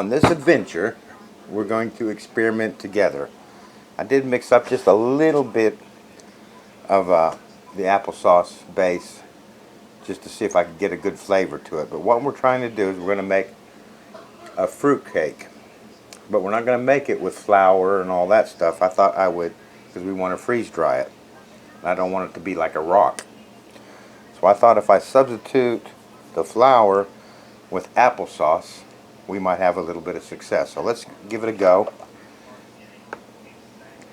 on this adventure, we're going to experiment together. I did mix up just a little bit of the applesauce base just to see if I could get a good flavor to it. But what we're trying to do is we're going to make a fruit cake. But we're not going to make it with flour and all that stuff. I thought I would, because we want to freeze dry it. I don't want it to be like a rock. So I thought if I substitute the flour with applesauce, we might have a little bit of success. So let's give it a go.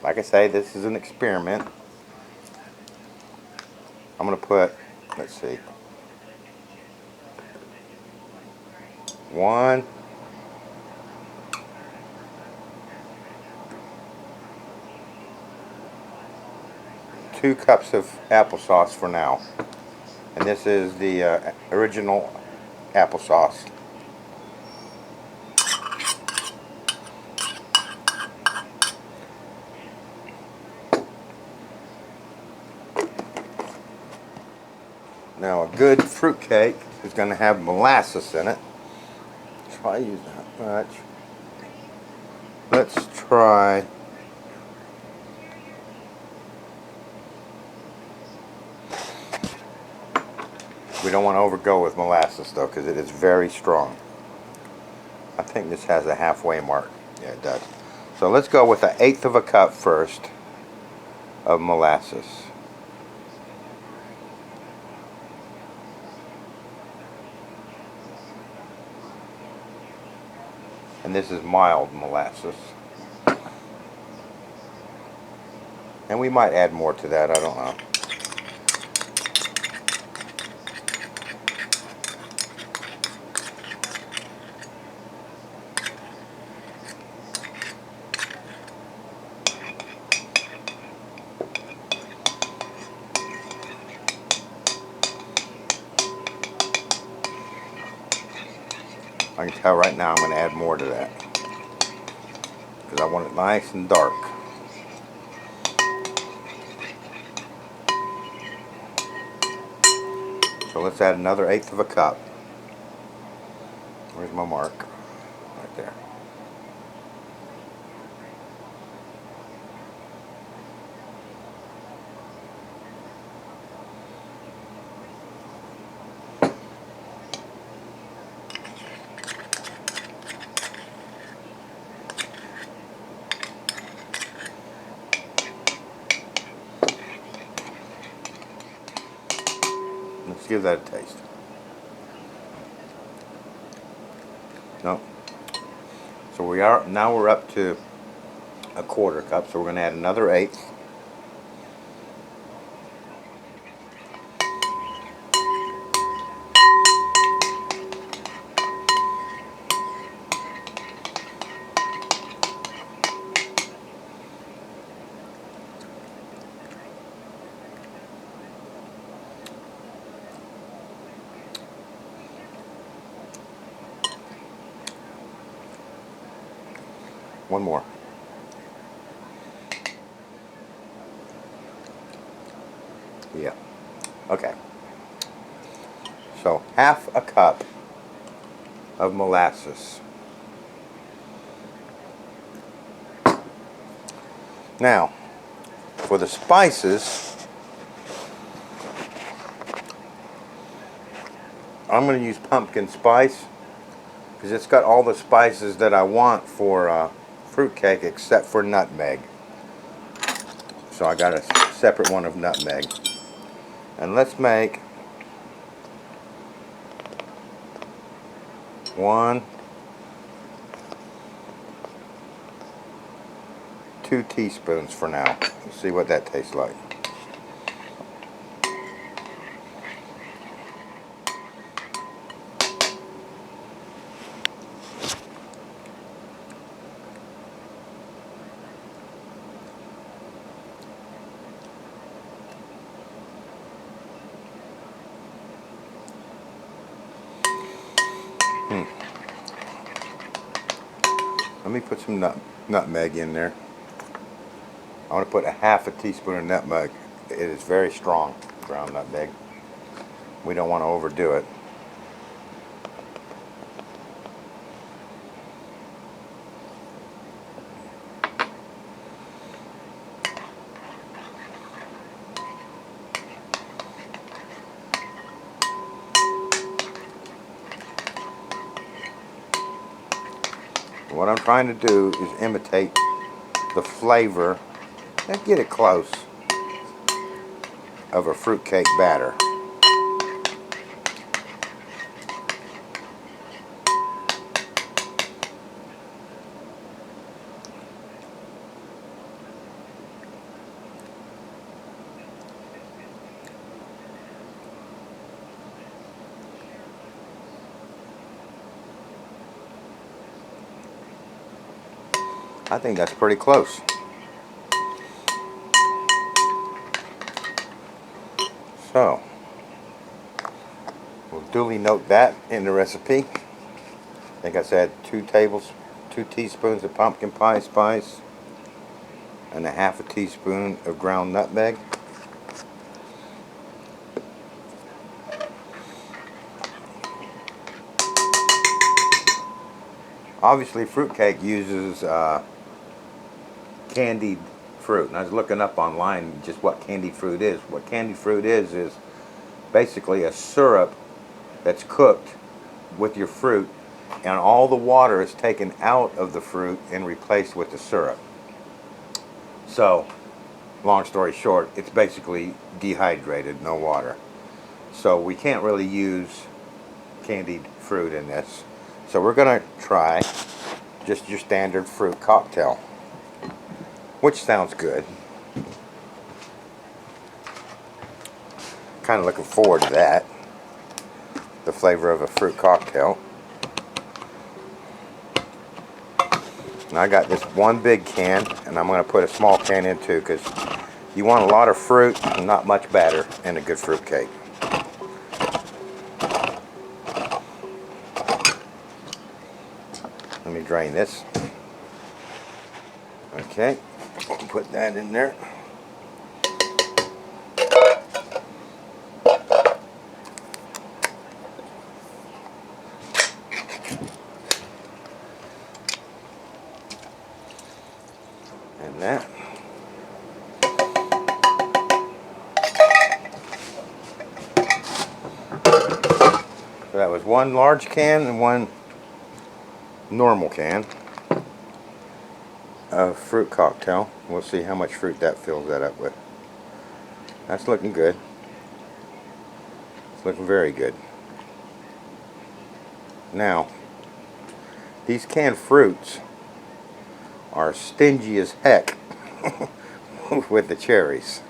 Like I say, this is an experiment. I'm going to put, let's see, 1, 2 cups of applesauce for now. And this is the original applesauce. Now a good fruit cake is going to have molasses in it. Try using that much. Let's try we don't want to overgo with molasses though, because it is very strong. I think this has a halfway mark. Yeah, it does. So let's go with 1/8 of a cup first of molasses. And this is mild molasses. And we might add more to that, I don't know. I can tell right now I'm going to add more to that, because I want it nice and dark. So let's add another 1/8 of a cup. Where's my mark? Right there. Let's give that a taste. No. So now we're up to 1/4 cup, so we're going to add another 1/8. One more. Yeah. Okay. So 1/2 cup of molasses. Now, for the spices, I'm going to use pumpkin spice, because it's got all the spices that I want for fruitcake except for nutmeg. So I got a separate one of nutmeg. And let's make 1, 2 teaspoons for now. Let's see what that tastes like. Let me put some nutmeg in there. I want to put 1/2 teaspoon of nutmeg. It is very strong, ground nutmeg. We don't want to overdo it. what I'm trying to do is imitate the flavor and get it close of a fruitcake batter. I think that's pretty close. So, we'll duly note that in the recipe. I think I said 2 teaspoons of pumpkin pie spice and a half a teaspoon of ground nutmeg. Obviously, fruitcake uses candied fruit, and I was looking up online just what candied fruit is. What candied fruit is basically a syrup that's cooked with your fruit, and all the water is taken out of the fruit and replaced with the syrup. So, long story short, it's basically dehydrated, no water. So we can't really use candied fruit in this. So we're going to try just your standard fruit cocktail, which sounds good. Kind of looking forward to that, the flavor of a fruit cocktail. Now I got this one big can, and I'm going to put a small can in too, because you want a lot of fruit and not much batter in a good fruit cake. Let me drain this. Okay, put that in there. And that. So that was one large can and one normal can of fruit cocktail. We'll see how much fruit that fills that up with. That's looking good. It's looking very good. Now, these canned fruits are stingy as heck with the cherries.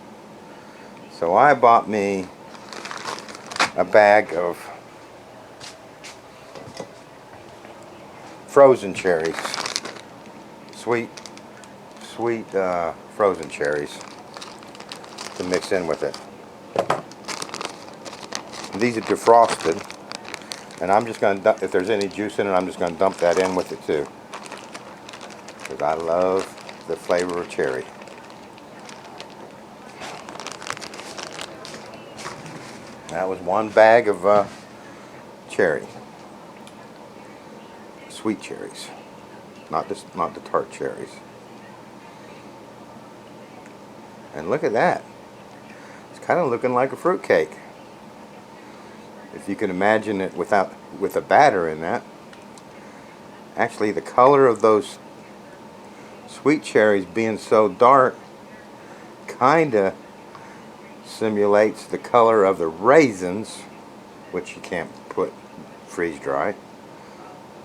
So I bought me a bag of frozen cherries, sweet frozen cherries to mix in with it. And these are defrosted, and I'm just going to, if there's any juice in it, I'm just going to dump that in with it too, because I love the flavor of cherry. That was one bag of cherry, sweet cherries, not the tart cherries. And look at that. It's kind of looking like a fruit cake. If you can imagine it with a batter in that. Actually, the color of those sweet cherries being so dark kind of simulates the color of the raisins, which you can't freeze dry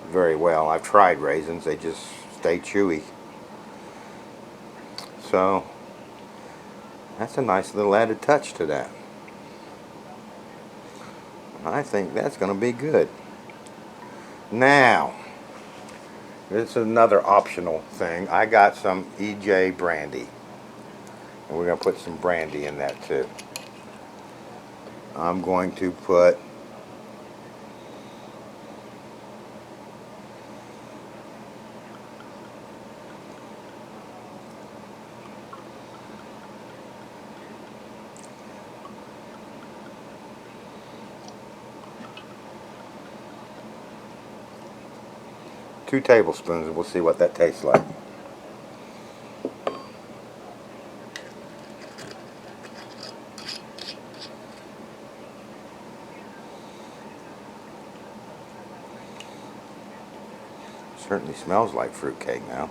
very well. I've tried raisins, they just stay chewy. So that's a nice little added touch to that. I think that's going to be good. Now, this is another optional thing. I got some EJ brandy, and we're going to put some brandy in that too. I'm going to put two tablespoons, and we'll see what that tastes like. Certainly smells like fruitcake now.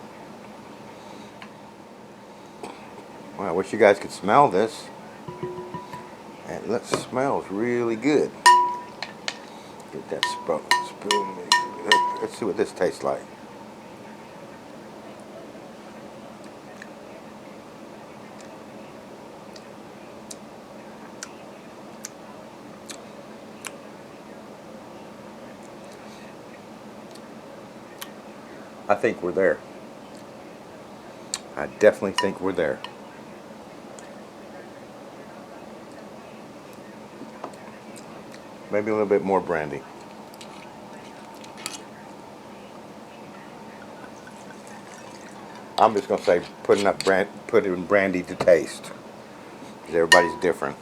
Well, I wish you guys could smell this. It smells really good. Get that spoon. Let's see what this tastes like. I think we're there. I definitely think we're there. Maybe a little bit more brandy. I'm just gonna say put in brandy to taste, because everybody's different.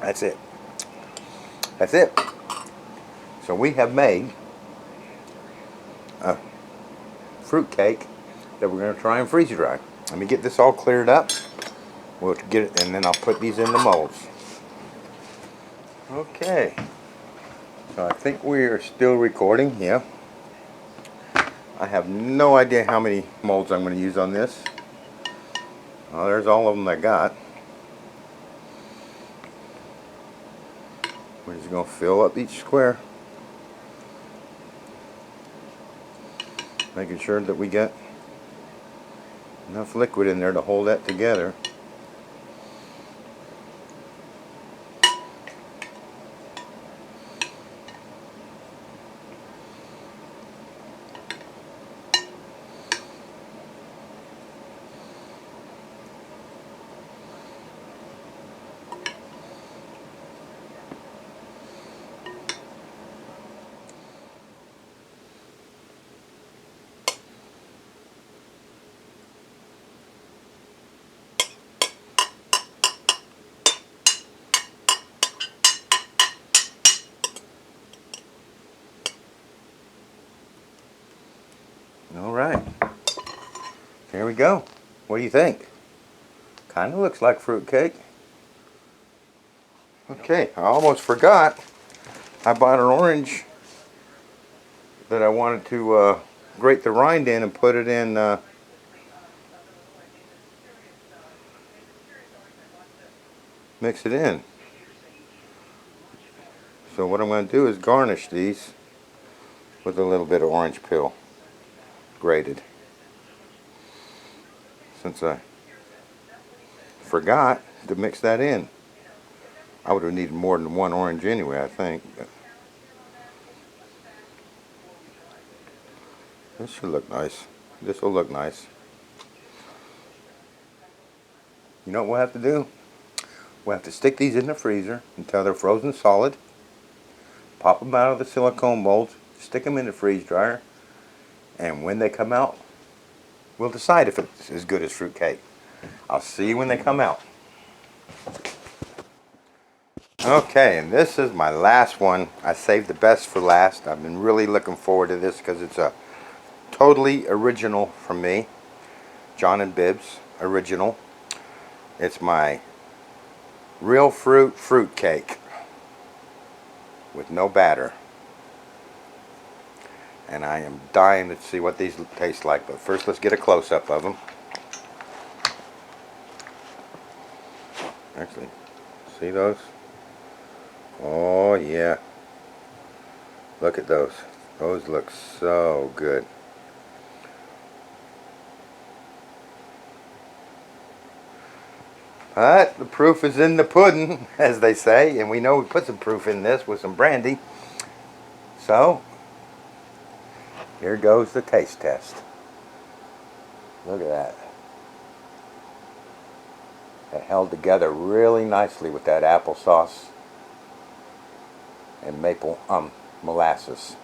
That's it. That's it. So we have made a fruit cake that we're going to try and freeze dry. Let me get this all cleared up. We'll get it, and then I'll put these in the molds. Okay. So I think we are still recording. Yeah. I have no idea how many molds I'm going to use on this. Well, there's all of them I got. We're just going to fill up each square, making sure that we get enough liquid in there to hold that together. Alright, here we go. What do you think? Kind of looks like fruit cake. Okay, I almost forgot. I bought an orange that I wanted to grate the rind in and put it in mix it in. So what I'm going to do is garnish these with a little bit of orange peel grated. Since I forgot to mix that in. I would have needed more than one orange anyway, I think. But this should look nice. This will look nice. You know what we'll have to do? We'll have to stick these in the freezer until they're frozen solid. Pop them out of the silicone molds, stick them in the freeze dryer, and when they come out, we'll decide if it's as good as fruit cake. I'll see you when they come out. Okay, and this is my last one. I saved the best for last. I've been really looking forward to this because it's a totally original from me. John and Bibbs original. It's my real fruit cake with no batter. And I am dying to see what these taste like. But first, let's get a close-up of them. Actually, see those? Oh yeah. Look at those. Those look so good. But the proof is in the pudding, as they say, and we know we put some proof in this with some brandy. So, here goes the taste test. Look at that. It held together really nicely with that applesauce and maple molasses.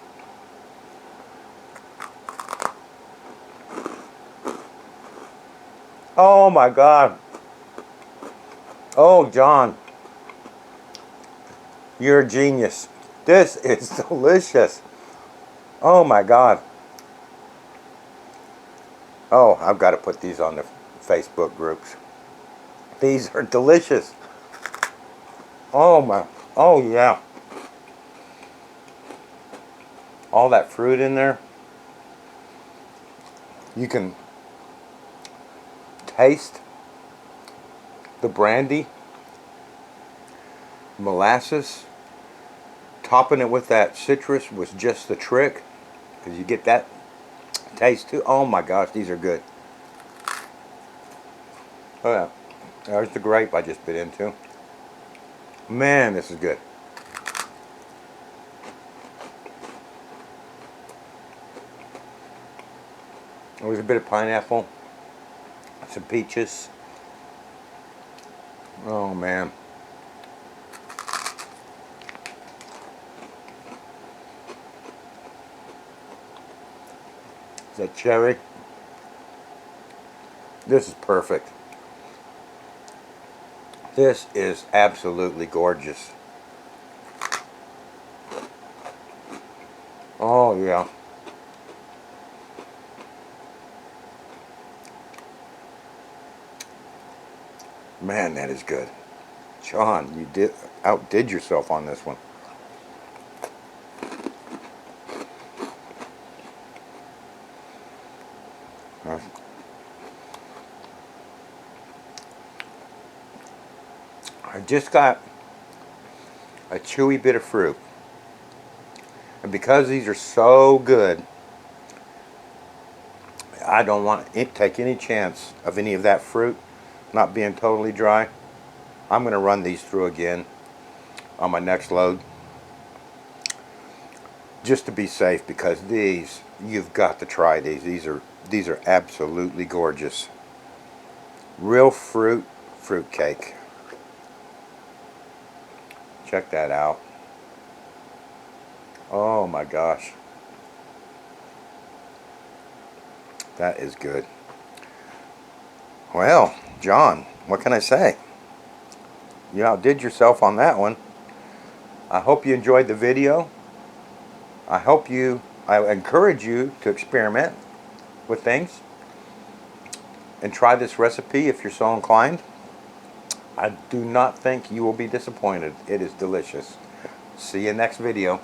Oh my God. Oh, John, you're a genius. This is delicious. Oh my God. Oh, I've got to put these on the Facebook groups. These are delicious. Oh my. Oh yeah. All that fruit in there. You can taste the brandy, molasses. Topping it with that citrus was just the trick, because you get that taste too. Oh my gosh, these are good. Oh yeah. There's the grape I just bit into. Man, this is good. There's a bit of pineapple, some peaches. Oh man. Is that cherry? This is perfect. This is absolutely gorgeous. Oh yeah. Man, that is good. John, you outdid yourself on this one. I just got a chewy bit of fruit. And because these are so good, I don't want to take any chance of any of that fruit not being totally dry. I'm going to run these through again on my next load, just to be safe, because these, you've got to try these. These are absolutely gorgeous. Real fruit cake. Check that out. Oh my gosh. That is good. Well, John, what can I say? You outdid yourself on that one. I hope you enjoyed the video. I encourage you to experiment with things and try this recipe if you're so inclined. I do not think you will be disappointed. It is delicious. See you next video.